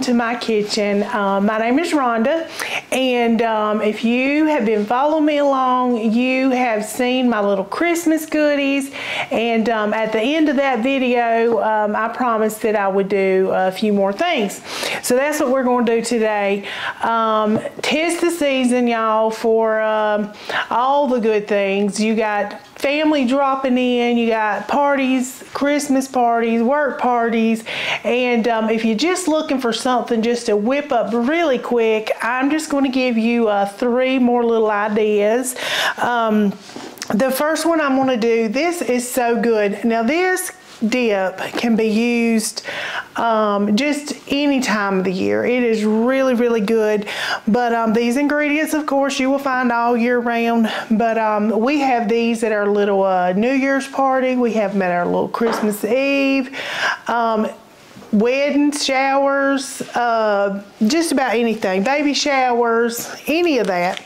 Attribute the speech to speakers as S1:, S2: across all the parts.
S1: welcome to my kitchen. My name is Rhonda, and if you have been following me along, you have seen my little Christmas goodies, and at the end of that video, I promised that I would do a few more things. So that's what we're going to do today. 'Tis the season, y'all, for all the good things. You got family dropping in, you got parties, Christmas parties, work parties, and if you're just looking for something just to whip up really quick, I'm just going to give you 3 more little ideas. The first one I'm going to do, this is so good. Now this dip can be used just any time of the year. It is really, really good. But these ingredients, of course, you will find all year round. But we have these at our little New Year's party. We have them at our little Christmas Eve. Weddings, showers, just about anything. Baby showers, any of that.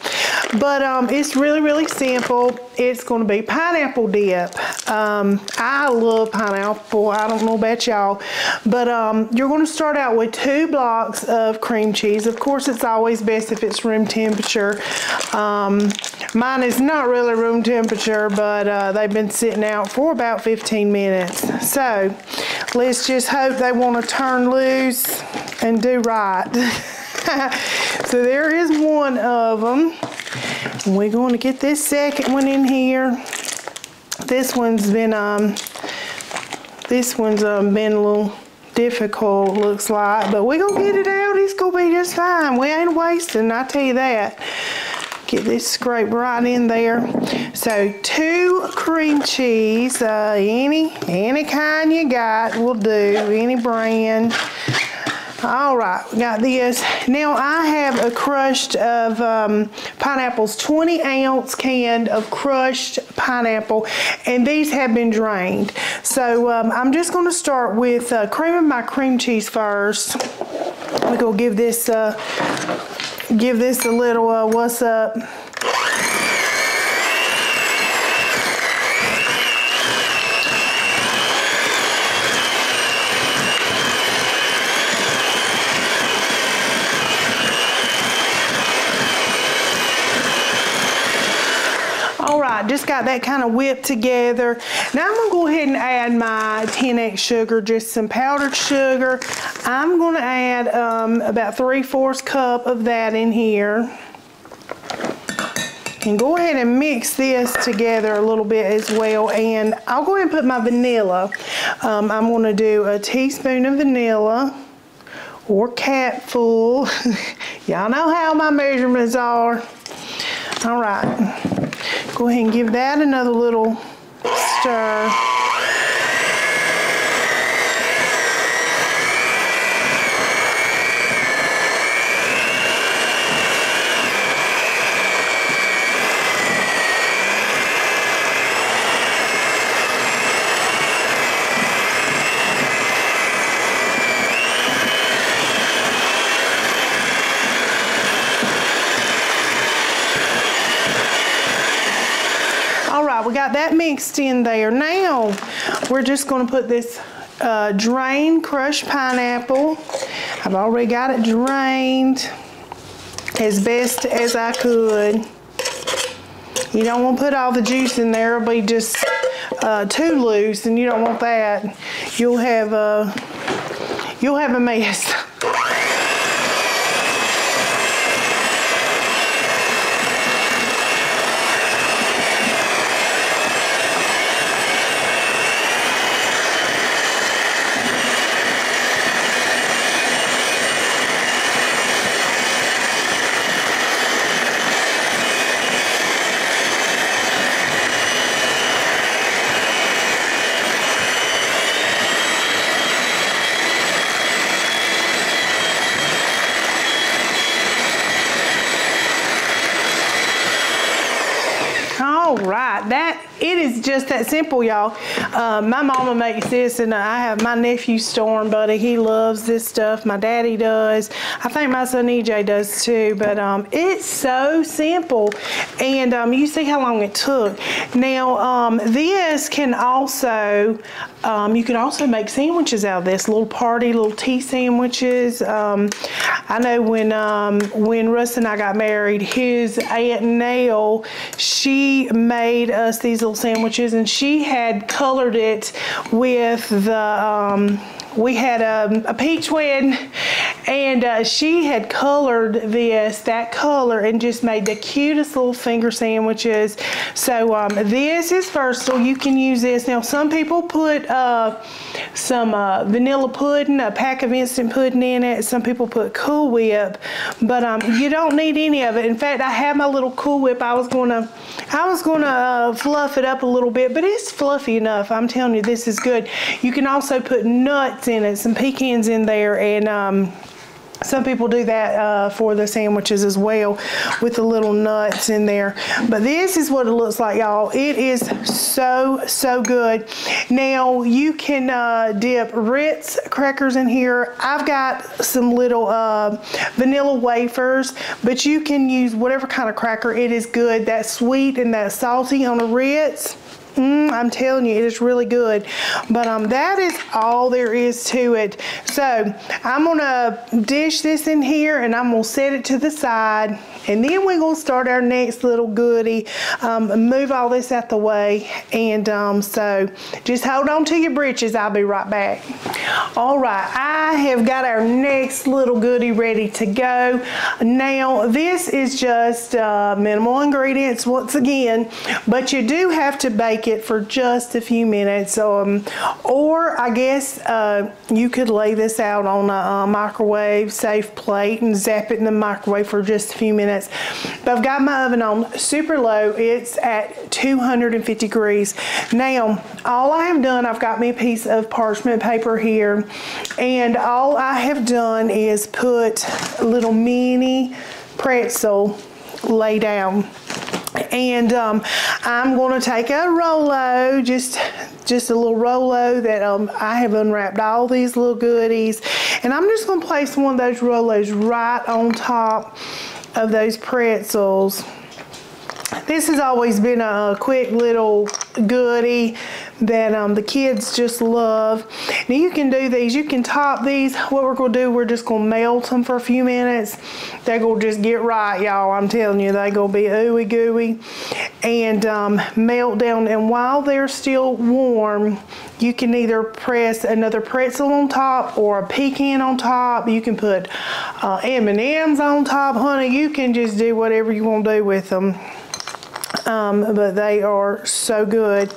S1: But it's really, really simple. It's going to be pineapple dip. I love pineapple. I don't know about y'all. But you're going to start out with 2 blocks of cream cheese. Of course, it's always best if it's room temperature. Mine is not really room temperature, but they've been sitting out for about 15 minutes. So let's just hope they want to turn loose and do right. So there is one of them. We're going to get this second one in here. This one's been been a little difficult, looks like, but we're gonna get it out. It's gonna be just fine. We ain't wasting, I tell you that. Get this scraped right in there. So 2 cream cheese, any kind you got will do, any brand. All right, we got this. Now I have a crushed of pineapples, 20-ounce can of crushed pineapple, and these have been drained. So I'm just going to start with creaming my cream cheese first. I'm going to give this a little what's up. Just got that kind of whipped together. Now I'm going to go ahead and add my 10x sugar, just some powdered sugar. I'm going to add about 3/4 cup of that in here. And go ahead and mix this together a little bit as well. And I'll go ahead and put my vanilla. I'm going to do a teaspoon of vanilla or capful. Y'all know how my measurements are. All right. Go ahead and give that another little stir. We got that mixed in there. Now we're just going to put this drained crushed pineapple. I've already got it drained as best as I could. You don't want to put all the juice in there. It'll be just too loose, and you don't want that. You'll have a mess. right. It is just that simple, y'all. My mama makes this, and I have my nephew Storm, buddy. He loves this stuff. My daddy does. I think my son EJ does too. But it's so simple, and you see how long it took. Now this can also you can also make sandwiches out of this. Little tea sandwiches. I know when Russ and I got married, his Aunt Nell, she made us these little sandwiches, and she had colored it with the we had a peach wedding, and she had colored that color and just made the cutest little finger sandwiches. So this is versatile. You can use this. Now some people put some vanilla pudding, a pack of instant pudding in it. Some people put Cool Whip, but you don't need any of it. In fact, I have my little Cool Whip. I was gonna fluff it up a little bit, but it's fluffy enough. I'm telling you, this is good. You can also put nuts in it, some pecans in there, and some people do that for the sandwiches as well, with the little nuts in there. But this is what it looks like, y'all. It is so good. Now you can dip Ritz crackers in here. I've got some little vanilla wafers, but you can use whatever kind of cracker. It is good. That sweet and that salty on a Ritz. I'm telling you, it is really good. But that is all there is to it. So I'm gonna dish this in here, and I'm gonna set it to the side, and then we're gonna start our next little goodie. Move all this out the way, and so just hold on to your britches. I'll be right back. All right, I have got our next little goodie ready to go. Now this is just minimal ingredients once again, but you do have to bake it for just a few minutes, or I guess you could lay this out on a microwave safe plate and zap it in the microwave for just a few minutes. But I've got my oven on super low. It's at 250 degrees. Now all I have done, I've got me a piece of parchment paper here, and all I have done is put a little mini pretzel lay down. And I'm going to take a Rolo, just a little Rolo that I have unwrapped all these little goodies, and I'm just going to place one of those Rolos right on top of those pretzels. This has always been a quick little goodie that the kids just love. Now you can do these, you can top these. What we're going to do, we're just going to melt them for a few minutes. They're going to just get right, y'all. I'm telling you, they're going to be ooey gooey and melt down. And while they're still warm, you can either press another pretzel on top or a pecan on top. You can put M&Ms on top, honey. You can just do whatever you want to do with them. But they are so good.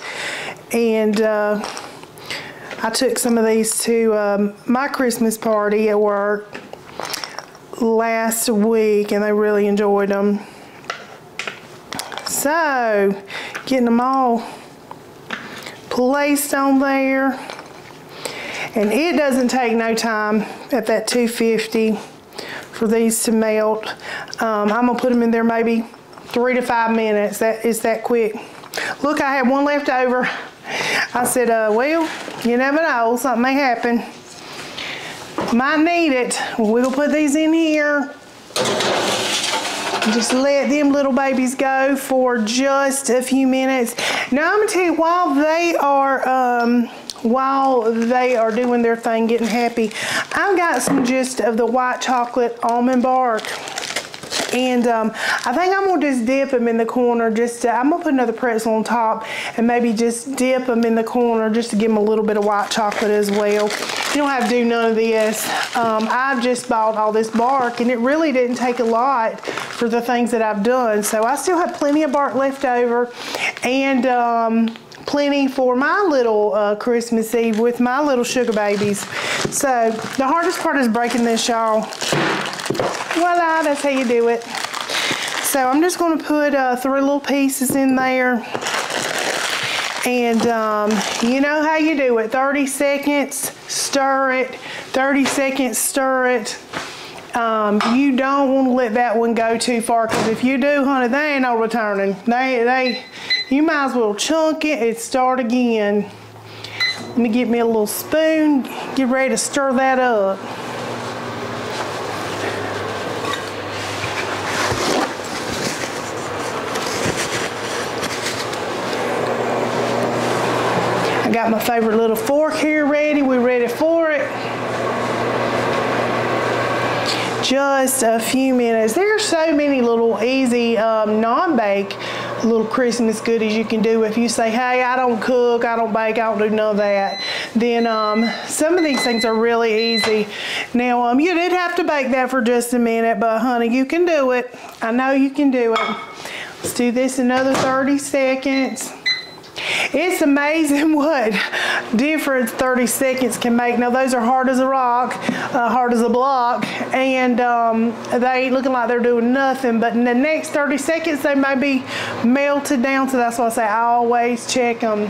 S1: And I took some of these to my Christmas party at work last week, and they really enjoyed them. So getting them all placed on there, and it doesn't take no time at that 250 for these to melt. I'm gonna put them in there maybe 3 to 5 minutes. That is that quick. Look, I have one left over. I said, well, you never know, something may happen. Might need it. We'll put these in here. Just let them little babies go for just a few minutes. Now I'm gonna tell you, while they are doing their thing, getting happy, I've got some just of the white chocolate almond bark. And I think I'm gonna just dip them in the corner. I'm gonna put another pretzel on top and maybe just dip them in the corner just to give them a little bit of white chocolate as well. You don't have to do none of this. I've just bought all this bark, and it really didn't take a lot for the things that I've done. So I still have plenty of bark left over, and plenty for my little Christmas Eve with my little sugar babies. So the hardest part is breaking this, y'all. Voila, that's how you do it. So I'm just going to put 3 little pieces in there. And you know how you do it. 30 seconds, stir it. 30 seconds, stir it. You don't want to let that one go too far, because if you do, honey, they ain't no returning. you might as well chunk it and start again. Let me get me a little spoon, get ready to stir that up. I got my favorite little fork here ready. We're ready for it. Just a few minutes. There's so many little easy non-bake little Christmas goodies you can do. If you say, hey, I don't cook, I don't bake, I don't do none of that, then some of these things are really easy. Now, you did have to bake that for just a minute, but honey, you can do it. I know you can do it. Let's do this another 30 seconds. It's amazing what difference 30 seconds can make. Now those are hard as a rock, hard as a block, and they ain't looking like they're doing nothing, but in the next 30 seconds they may be melted down. So that's why I say I always check them,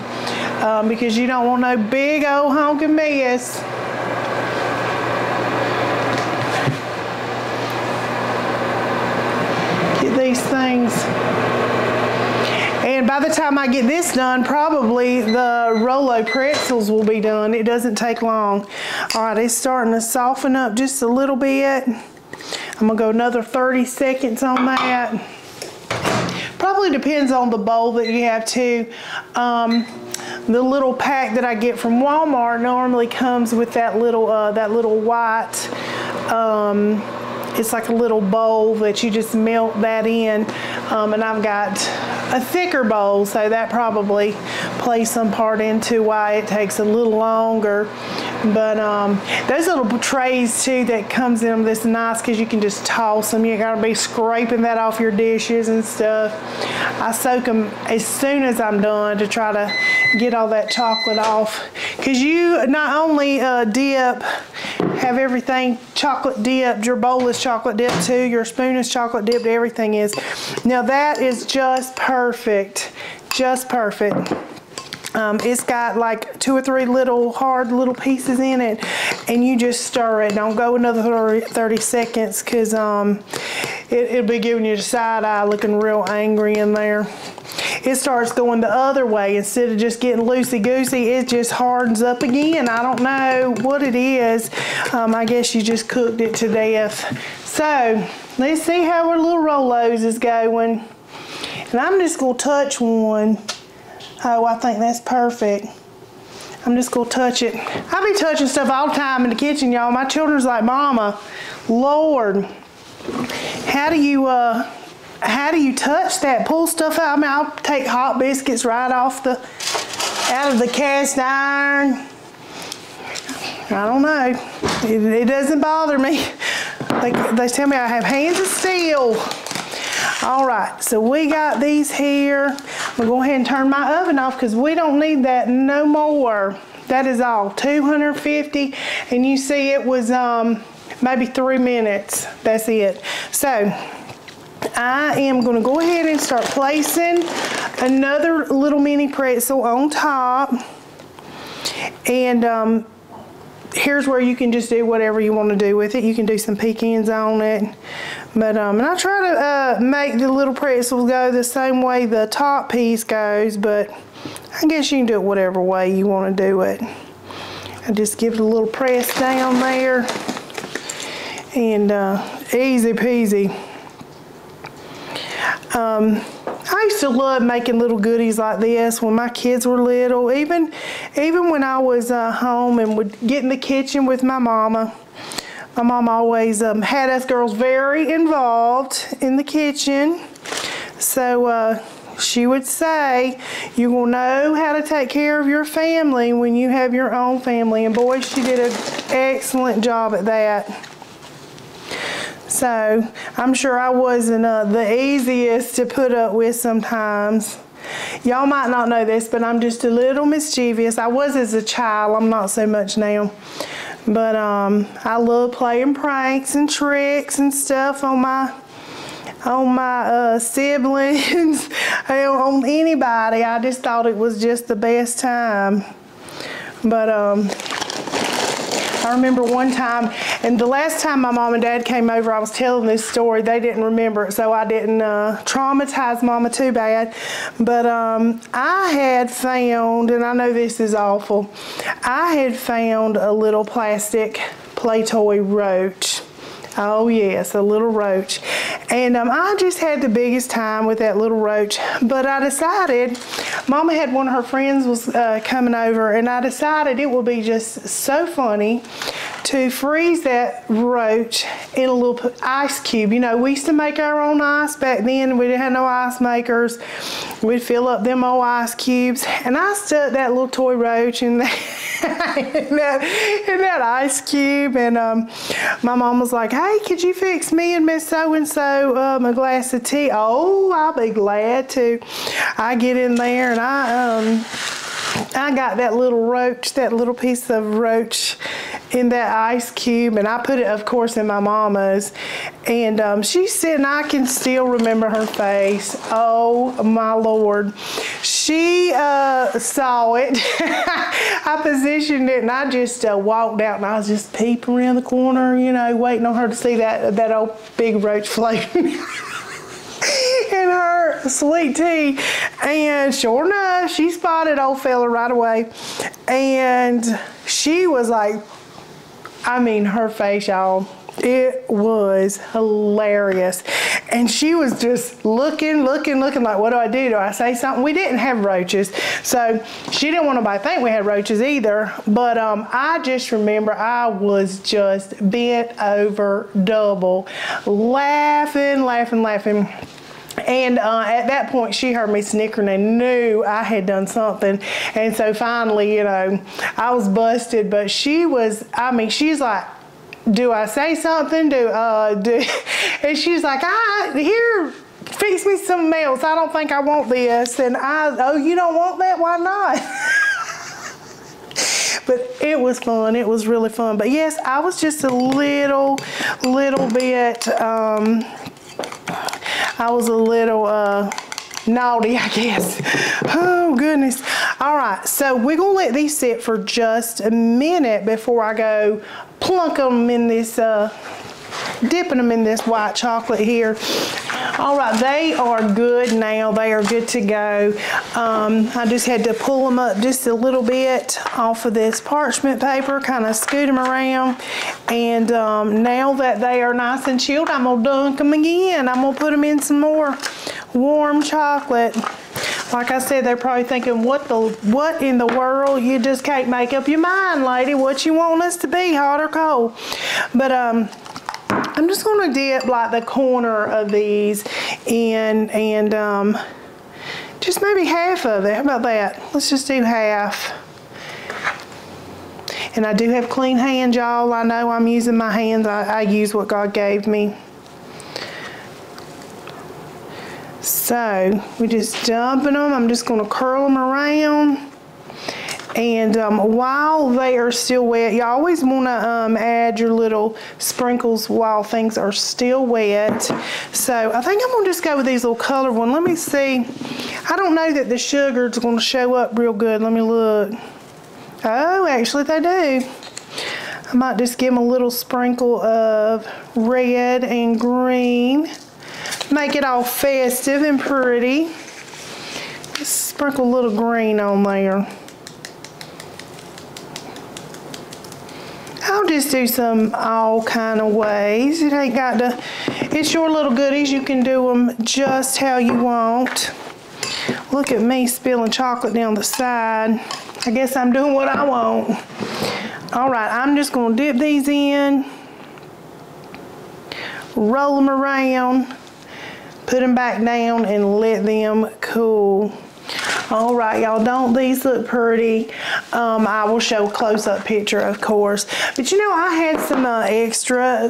S1: because you don't want no big old honking mess. Get these things. And by the time I get this done, probably the Rolo pretzels will be done. It doesn't take long. All right, it's starting to soften up just a little bit. I'm gonna go another 30 seconds on that. Probably depends on the bowl that you have too. The little pack that I get from Walmart normally comes with that little white, it's like a little bowl that you just melt that in, and I've got a thicker bowl, so that probably plays some part into why it takes a little longer. But those little trays too that comes in them, that's nice because you can just toss them. You ain't gotta be scraping that off your dishes and stuff. I soak them as soon as I'm done to try to get all that chocolate off, because you not only have everything chocolate dipped, your bowl is chocolate dipped too, your spoon is chocolate dipped, everything is. Now that is just perfect, just perfect. It's got like 2 or 3 little hard little pieces in it, and you just stir it. Don't go another 30 seconds because it'll be giving you the side eye, looking real angry in there. It starts going the other way. Instead of just getting loosey-goosey, it just hardens up again. I don't know what it is. I guess you just cooked it to death. So let's see how our little Rolos is going. And I'm just gonna touch one. Oh, I think that's perfect. I'm just gonna touch it. I be touching stuff all the time in the kitchen, y'all. My children's like, Mama, Lord, how do you touch that? Pull stuff out. I mean, I'll take hot biscuits right off out of the cast iron. I don't know. It doesn't bother me. They tell me I have hands of steel. All right, so we got these here. We'll go ahead and turn my oven off because we don't need that no more. That is all, 250, and you see it was maybe 3 minutes. That's it. So I am gonna go ahead and start placing another little mini pretzel on top. And here's where you can just do whatever you want to do with it. You can do some pecans on it. But and I try to make the little pretzels go the same way the top piece goes, but I guess you can do it whatever way you want to do it. I just give it a little press down there, and easy peasy. I used to love making little goodies like this when my kids were little. Even when I was home and would get in the kitchen with my mama. My mom always had us girls very involved in the kitchen. So she would say, you will know how to take care of your family when you have your own family. And boy, she did an excellent job at that. So I'm sure I wasn't the easiest to put up with sometimes. Y'all might not know this, but I'm just a little mischievous. I was as a child, I'm not so much now. But I love playing pranks and tricks and stuff on my siblings, on anybody. I just thought it was just the best time. But I I remember one time, and the last time my mom and dad came over, I was telling this story. They didn't remember it, so I didn't traumatize Mama too bad. But I had found, and I know this is awful, I had found a little plastic play toy roach. Oh yes, a little roach. And I just had the biggest time with that little roach. But I decided, Mama had one of her friends was coming over, and I decided it would be just so funny to freeze that roach in a little ice cube. You know, we used to make our own ice back then. We didn't have no ice makers. We'd fill up them old ice cubes, and I stuck that little toy roach in that, in that ice cube. And my mom was like, "Hey, could you fix me and Miss So-and-so a glass of tea?" Oh, I'll be glad to. I get in there, and I got that little roach, that little piece of roach in that ice cube, and I put it, of course, in my mama's. And she's sitting, I can still remember her face. Oh my Lord. She saw it. I positioned it, and I just walked out, and I was just peeping around the corner, you know, waiting on her to see that old big roach floating in her sweet tea. And sure enough, she spotted old fella right away, and she was like, I mean, her face, y'all, it was hilarious. And she was just looking like, what do I do? Do I say something? We didn't have roaches, so she didn't want nobody to think we had roaches either. But I just remember I was just bent over double, laughing. And at that point, she heard me snickering and knew I had done something. And so finally, you know, I was busted. But she was, I mean, she's like, do I say something? And she's like, here, fix me some else. I don't think I want this. And oh, you don't want that? Why not? But it was fun. It was really fun. But yes, I was just a little bit, I was a little naughty, I guess. Oh, goodness. All right, so we're going to let these sit for just a minute before I go plunk them in this, dipping them in this white chocolate here. All right, they are good now. They are good to go. I just had to pull them up just a little bit off of this parchment paper, kind of scoot them around. And now that they are nice and chilled, I'm gonna dunk them again. I'm gonna put them in some more warm chocolate. Like I said, they're probably thinking, what in the world? You just can't make up your mind, lady. What you want us to be, hot or cold? But I'm just going to dip like the corner of these in, and just maybe half of it. How about that? Let's just do half. And I do have clean hands, y'all. I know I'm using my hands. I use what God gave me. So we're just dumping them. I'm just going to curl them around. And while they are still wet, you always want to add your little sprinkles while things are still wet. So I think I'm going to just go with these little colored ones. Let me see. I don't know that the sugar is going to show up real good. Let me look. Oh, actually they do. I might just give them a little sprinkle of red and green. Make it all festive and pretty. Just sprinkle a little green on there. I'll just do some all kind of ways. It ain't got to, it's your little goodies. You can do them just how you want. Look at me spilling chocolate down the side. I guess I'm doing what I want. All right, I'm just going to dip these in, roll them around, put them back down, and let them cool. All right, y'all, don't these look pretty? I will show a close-up picture, of course. But you know, I had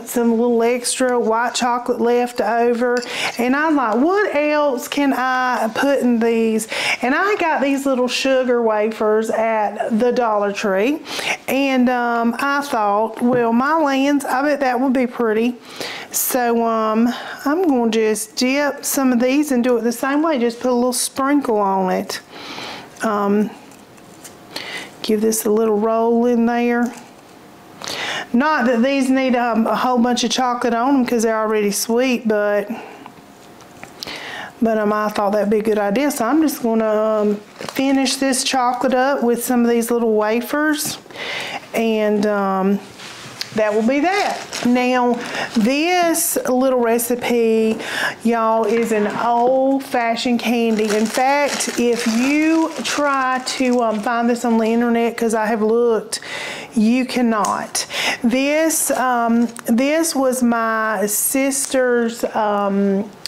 S1: some little extra white chocolate left over, and I'm like, what else can I put in these? And I got these little sugar wafers at the Dollar Tree, and I thought, well, my lands, I bet that would be pretty. So I'm going to just dip some of these and do it the same way. Just put a little sprinkle on it. Give this a little roll in there. Not that these need a whole bunch of chocolate on them because they're already sweet, but I thought that'd be a good idea. So I'm just gonna finish this chocolate up with some of these little wafers, and that will be that. Now, this little recipe, y'all, is an old-fashioned candy. In fact, if you try to find this on the internet, because I have looked, you cannot. This was my sister's,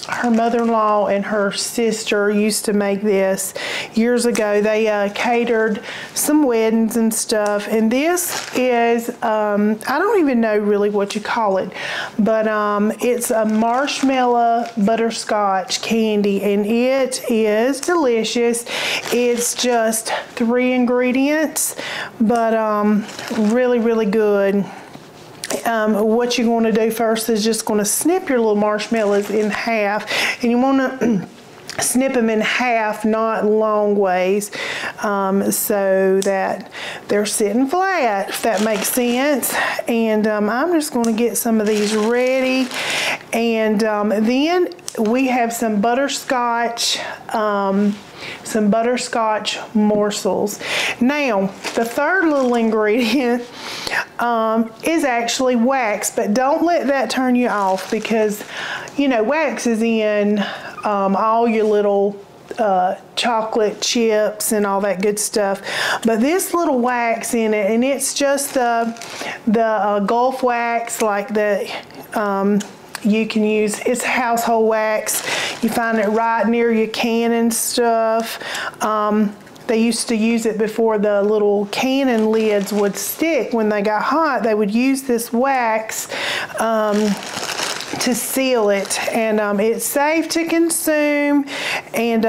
S1: her mother-in-law and her sister used to make this years ago. They catered some weddings and stuff, and this is, I don't even know really what you call it, but it's a marshmallow butterscotch candy, and it is delicious. It's just 3 ingredients, but really, really good. What you're going to do first is just going to snip your little marshmallows in half, and you want to snip them in half, not long ways, so that they're sitting flat, if that makes sense. And I'm just going to get some of these ready, and then we have some butterscotch morsels. Now, the third little ingredient is actually wax, but don't let that turn you off, because you know wax is in all your little chocolate chips and all that good stuff, but this little wax in it, and it's just the Gulf wax, like the you can use. It's household wax. You find it right near your can and stuff. They used to use it before the little cannon lids would stick. When they got hot, they would use this wax to seal it, and it's safe to consume, and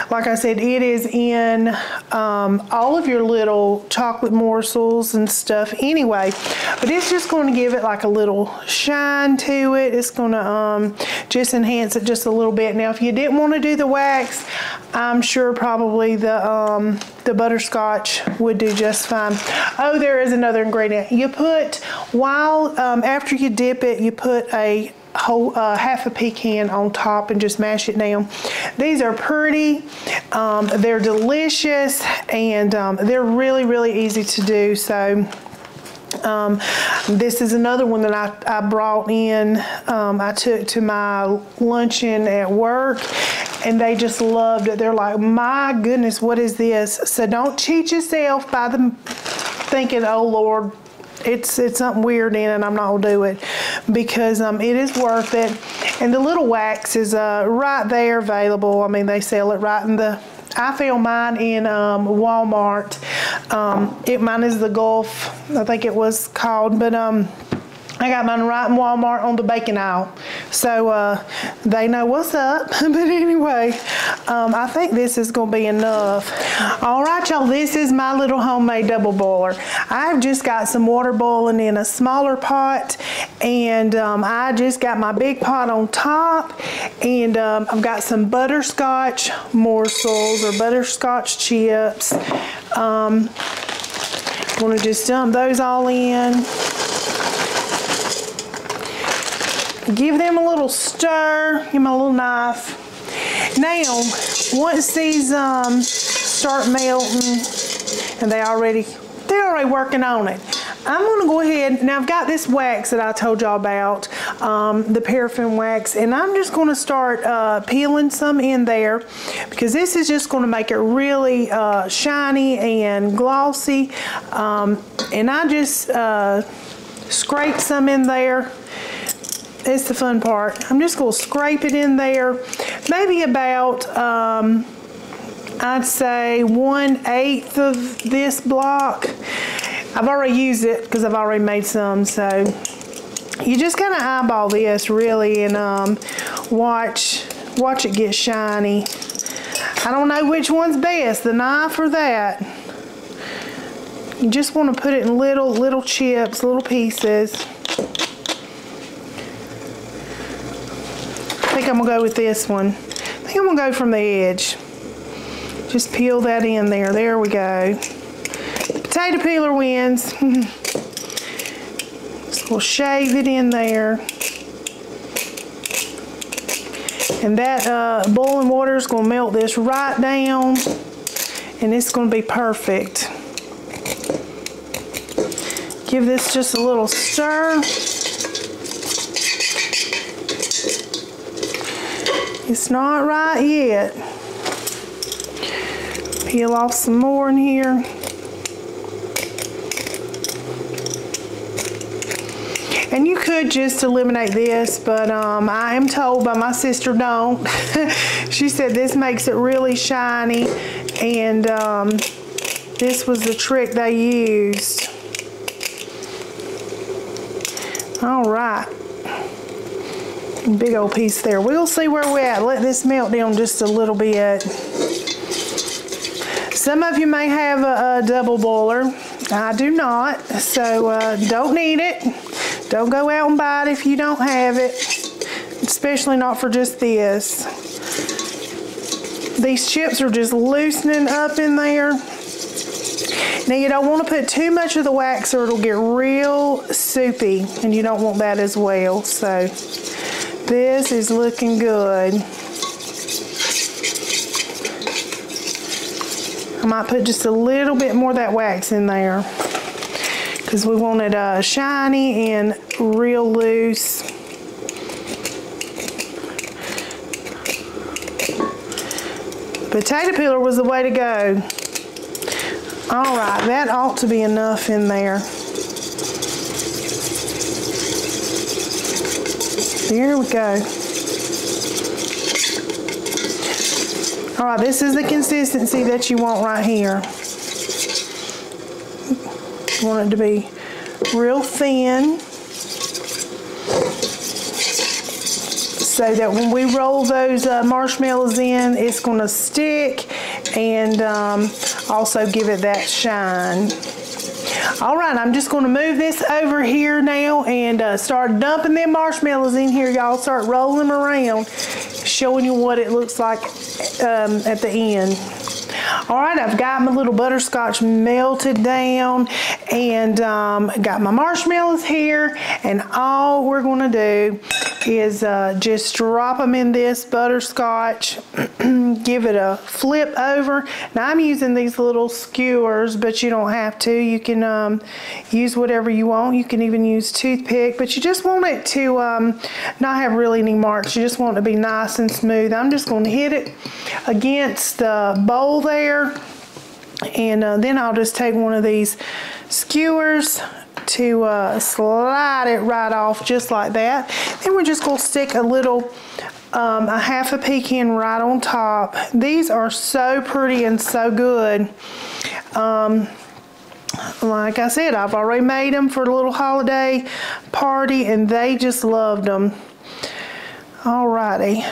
S1: like I said, it is in all of your little chocolate morsels and stuff anyway, but it's just going to give it like a little shine to it. It's going to just enhance it just a little bit. Now, if you didn't want to do the wax, I'm sure probably the butterscotch would do just fine. Oh, there is another ingredient. You put, while after you dip it, you put a whole half a pecan on top and just mash it down. These are pretty, they're delicious, and they're really, really easy to do. So this is another one that I brought in. I took to my luncheon at work, and they just loved it. They're like, my goodness, what is this? So don't cheat yourself by them thinking, oh Lord, it's something weird in it, I'm not gonna do it, because it is worth it. And the little wax is right there available. I mean, they sell it right in the, I found mine in Walmart. Mine is the Gulf, I think it was called, but I got mine right in Walmart on the bacon aisle. So they know what's up. But anyway, I think this is going to be enough. All right, y'all, this is my little homemade double boiler. I've just got some water boiling in a smaller pot, and I just got my big pot on top, and I've got some butterscotch morsels or butterscotch chips. I'm going to just dump those all in. Give them a little stir, give them a little knife. Now, once these start melting, and they're already working on it, I'm gonna go ahead, now I've got this wax that I told y'all about, the paraffin wax, and I'm just gonna start peeling some in there, because this is just gonna make it really shiny and glossy, and I just scrape some in there. It's the fun part. I'm just going to scrape it in there, maybe about, I'd say 1/8 of this block. I've already used it because I've already made some, so you just kind of eyeball this really, and watch it get shiny. I don't know which one's best, the knife or that. You just want to put it in little chips, little pieces. I think I'm gonna go with this one. I think I'm gonna go from the edge. Just peel that in there. There we go. Potato peeler wins. We'll shave it in there. And that boiling water is going to melt this right down, and it's going to be perfect. Give this just a little stir. It's not right yet. Peel off some more in here. And you could just eliminate this, but I am told by my sister don't. She said this makes it really shiny, and this was the trick they used. All right. Big old piece there. We'll see where we're at. Let this melt down just a little bit. Some of you may have a double boiler. I do not, so don't need it. Don't go out and buy it if you don't have it, especially not for just this. These chips are just loosening up in there. Now you don't want to put too much of the wax or it'll get real soupy, and you don't want that as well. So this is looking good. I might put just a little bit more of that wax in there because we want it shiny and real loose. Potato peeler was the way to go. All right, that ought to be enough in there. There we go. All right, this is the consistency that you want right here. You want it to be real thin so that when we roll those marshmallows in, it's going to stick and also give it that shine. All right, I'm just going to move this over here now and start dumping them marshmallows in here. Y'all start rolling them around, showing you what it looks like at the end. All right, I've got my little butterscotch melted down and got my marshmallows here, and all we're going to do is just drop them in this butterscotch, give it a flip over. Now I'm using these little skewers, but you don't have to. You can use whatever you want. You can even use toothpick, but you just want it to not have really any marks. You just want it to be nice and smooth. I'm just going to hit it against the bowl there, and then I'll just take one of these skewers to slide it right off just like that. Then we're just going to stick a little, a half a pecan right on top. These are so pretty and so good. Like I said, I've already made them for a little holiday party and they just loved them. Alrighty,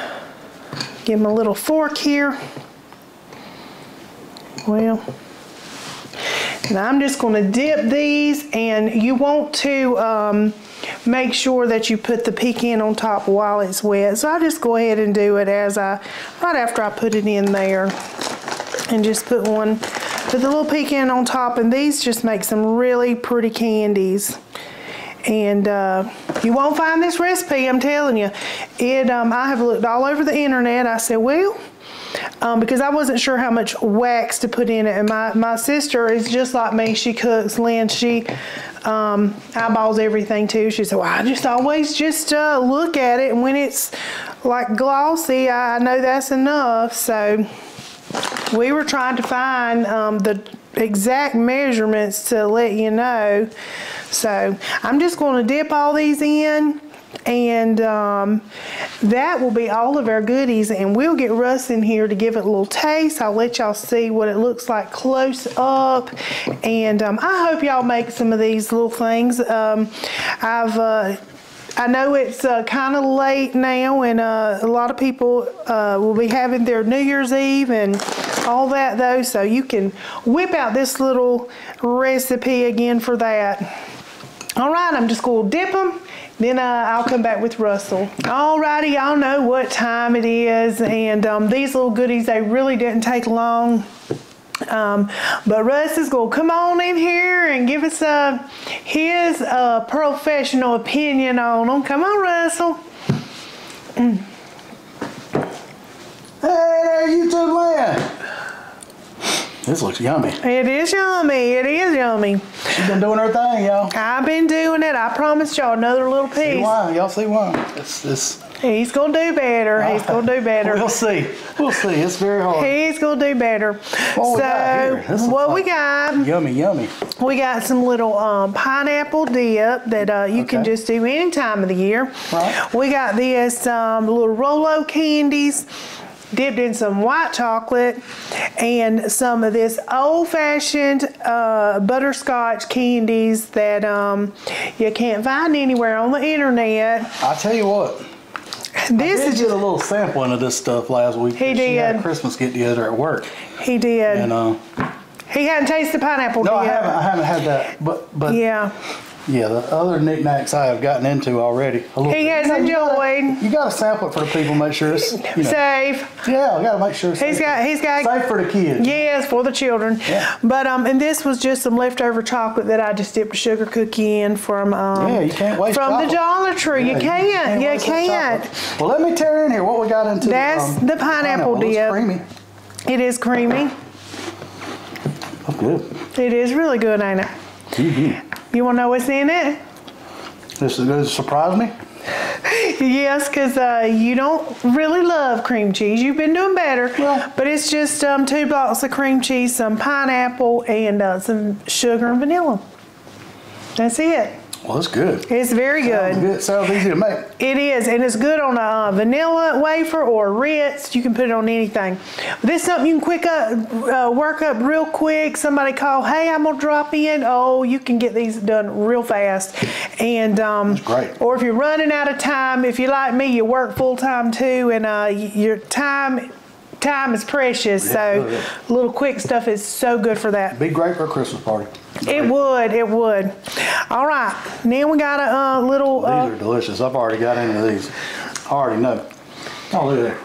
S1: give them a little fork here. Well, and I'm just going to dip these, and you want to make sure that you put the pecan on top while it's wet. So I just go ahead and do it right after I put it in there, and just put the little pecan on top, and these just make some really pretty candies. And you won't find this recipe, I'm telling you. I have looked all over the internet. I said, well, because I wasn't sure how much wax to put in it, and my sister is just like me. She cooks, Lynn. She eyeballs everything too. She said, well, I just always just look at it, and when it's like glossy, I know that's enough. So we were trying to find the exact measurements to let you know. So I'm just going to dip all these in, and that will be all of our goodies, and we'll get Russ in here to give it a little taste. I'll let y'all see what it looks like close up, and I hope y'all make some of these little things. I know it's kind of late now, and a lot of people will be having their New Year's Eve and all that though, so you can whip out this little recipe again for that. All right, I'm just going to dip them. Then I'll come back with Russell. Alrighty, y'all know what time it is, and these little goodies, they really didn't take long. But Russ is going to come on in here and give us his professional opinion on them. Come on, Russell.
S2: Hey there, YouTube land. This looks yummy.
S1: It is yummy. It is yummy.
S2: She's been doing her thing, y'all.
S1: I've been doing it. I promised y'all another little piece.
S2: See why? Y'all see why? It's
S1: He's going to do better. He's going to do better.
S2: We'll see. We'll see. It's very hard.
S1: He's going to do better. What we got?
S2: Yummy, yummy.
S1: We got some little pineapple dip that you can just do any time of the year.
S2: Right.
S1: We got this little Rolo candies dipped in some white chocolate and some of this old-fashioned butterscotch candies that you can't find anywhere on the internet.
S2: I tell you what.
S1: This
S2: I did get a little sampling of this stuff last week.
S1: He did.
S2: She had a Christmas get-together at work.
S1: He did.
S2: And
S1: he hadn't tasted the pineapple dip.
S2: No, I haven't had that. But
S1: yeah.
S2: Yeah, the other knick-knacks I have gotten into already.
S1: He has enjoyed.
S2: You got to sample it for the people, make sure it's
S1: safe.
S2: Yeah, I got to make sure it's
S1: He's got
S2: safe for the kids.
S1: Yes, for the children.
S2: Yeah.
S1: But and this was just some leftover chocolate that I just dipped a sugar cookie in from
S2: yeah, you can't waste
S1: from
S2: chocolate.
S1: the Dollar Tree.
S2: Yeah,
S1: you can't.
S2: Well, let me tear in here what we got into.
S1: That's the pineapple dip.
S2: It's creamy.
S1: It is creamy.
S2: Oh, good.
S1: It is really good, ain't it?
S2: Mm-hmm.
S1: You want to know what's in it?
S2: This is going to surprise me.
S1: Yes, because you don't really love cream cheese. You've been doing better.
S2: Yeah.
S1: But it's just 2 blocks of cream cheese, some pineapple, and some sugar and vanilla. That's it.
S2: Well, it's good.
S1: It's very good.
S2: It sounds easy to make.
S1: It is, and it's good on a vanilla wafer or Ritz. You can put it on anything. This is something you can work up real quick. Somebody call, hey, I'm gonna drop in. Oh, you can get these done real fast. And
S2: that's great.
S1: Or if you're running out of time, if you're like me, you work full time too, and your time is precious.
S2: Yeah,
S1: so little quick stuff is so good for that.
S2: Be great for a Christmas party.
S1: It would. All right, now we got a little.
S2: These are delicious. I've already got into these. I already know. Oh, look at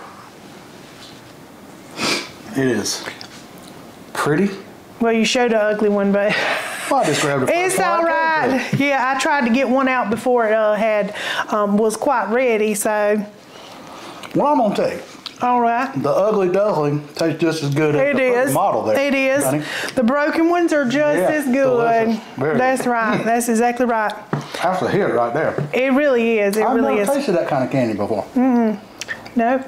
S2: that. It is pretty.
S1: Well, you showed an ugly one, but
S2: well, I just grabbed it.
S1: It's all right. Yeah, I tried to get one out before it was quite ready. So.
S2: Well, I'm gonna tell you.
S1: All right.
S2: The ugly duckling tastes just as good as the model there.
S1: It is.
S2: Honey.
S1: The broken ones are just as good. That's right. That's exactly right.
S2: That's a hit right there.
S1: It really is. I've
S2: never tasted that kind of candy before.
S1: Mm-hmm. No.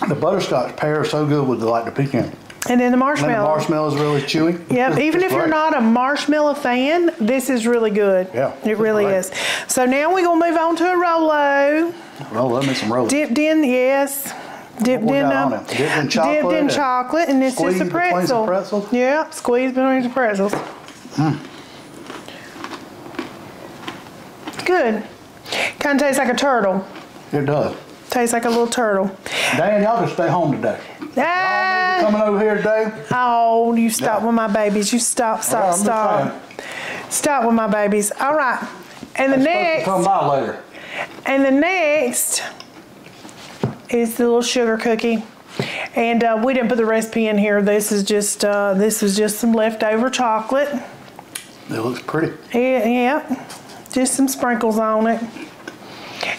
S2: The butterscotch pairs so good with the pecan.
S1: And then the marshmallow.
S2: And the marshmallow is really chewy.
S1: Yep. Even if you're not a marshmallow fan, this is really good.
S2: Yeah.
S1: It really is. So now we're going to move on to a Rolo.
S2: Rolo, me some Rolo.
S1: Dipped in, yes. Dipped in chocolate, and it's just a pretzel.
S2: Pretzels?
S1: Yeah, squeeze between the pretzels. Good. Kind of tastes like a turtle.
S2: It does.
S1: Tastes like a little turtle.
S2: Dan, y'all just stay home today. Y'all coming over here today?
S1: Oh, you stop with my babies. You stop. Stop with my babies. All right. And the next.
S2: Come by later.
S1: And the next is the little sugar cookie, and we didn't put the recipe in here. This is just some leftover chocolate.
S2: It looks pretty.
S1: Yeah, just some sprinkles on it.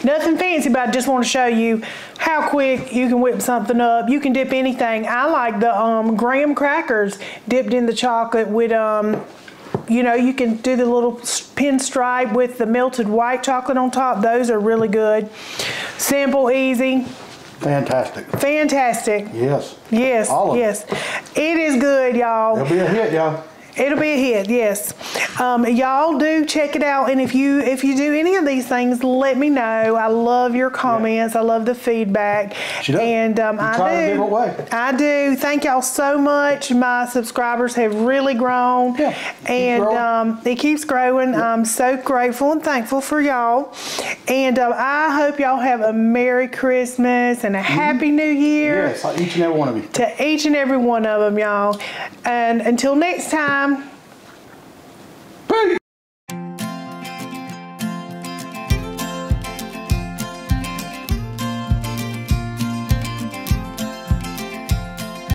S1: Nothing fancy, but I just want to show you how quick you can whip something up. You can dip anything. I like the graham crackers dipped in the chocolate with you can do the little pinstripe with the melted white chocolate on top. Those are really good. Simple, easy.
S2: Fantastic.
S1: Fantastic.
S2: Yes.
S1: Yes.
S2: All of
S1: yes. It is good, y'all.
S2: It'll be a hit, y'all.
S1: It'll be a hit, yes. Y'all do check it out, and if you do any of these things, let me know. I love your comments. Yeah. I love the feedback.
S2: She does.
S1: And I do. Thank y'all so much. My subscribers have really grown.
S2: Yeah.
S1: And it keeps growing. Yeah. I'm so grateful and thankful for y'all. And I hope y'all have a Merry Christmas and a Happy New Year.
S2: Yes, each and every one of you.
S1: To each and every one of them, y'all. And until next time,